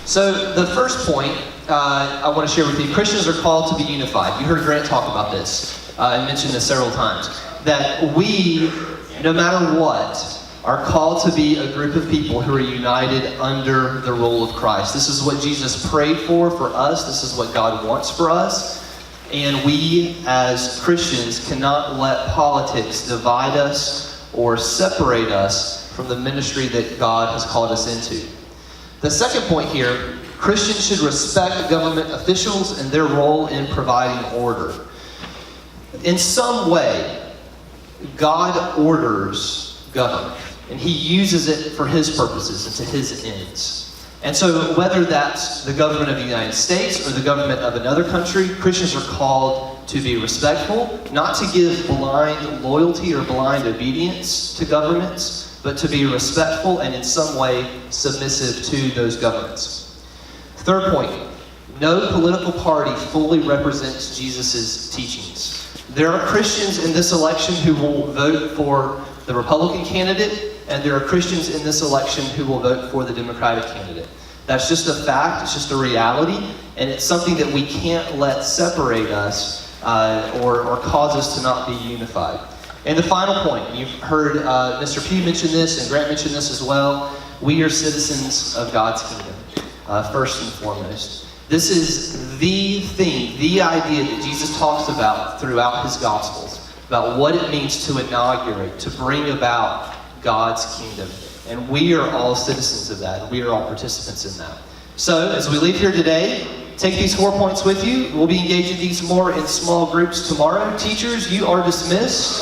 So the first point I want to share with you, Christians are called to be unified. You heard Grant talk about this. I mentioned this several times. That we, no matter what, are called to be a group of people who are united under the rule of Christ. This is what Jesus prayed for us. This is what God wants for us. And we, as Christians, cannot let politics divide us or separate us from the ministry that God has called us into. The second point here, Christians should respect government officials and their role in providing order. In some way, God orders government, and He uses it for His purposes and to His ends. And so whether that's the government of the United States or the government of another country, Christians are called to be respectful, not to give blind loyalty or blind obedience to governments, but to be respectful and in some way submissive to those governments. Third point, no political party fully represents Jesus' teachings. There are Christians in this election who will vote for the Republican candidate, and there are Christians in this election who will vote for the Democratic candidate. That's just a fact, it's just a reality, and it's something that we can't let separate us or cause us to not be unified. And the final point, you've heard Mr. Pugh mention this, and Grant mentioned this as well. We are citizens of God's kingdom, first and foremost. This is the thing, the idea that Jesus talks about throughout His Gospels, about what it means to inaugurate, to bring about God's kingdom. And we are all citizens of that. We are all participants in that. So, as we leave here today, take these 4 points with you. We'll be engaging these more in small groups tomorrow. Teachers, you are dismissed.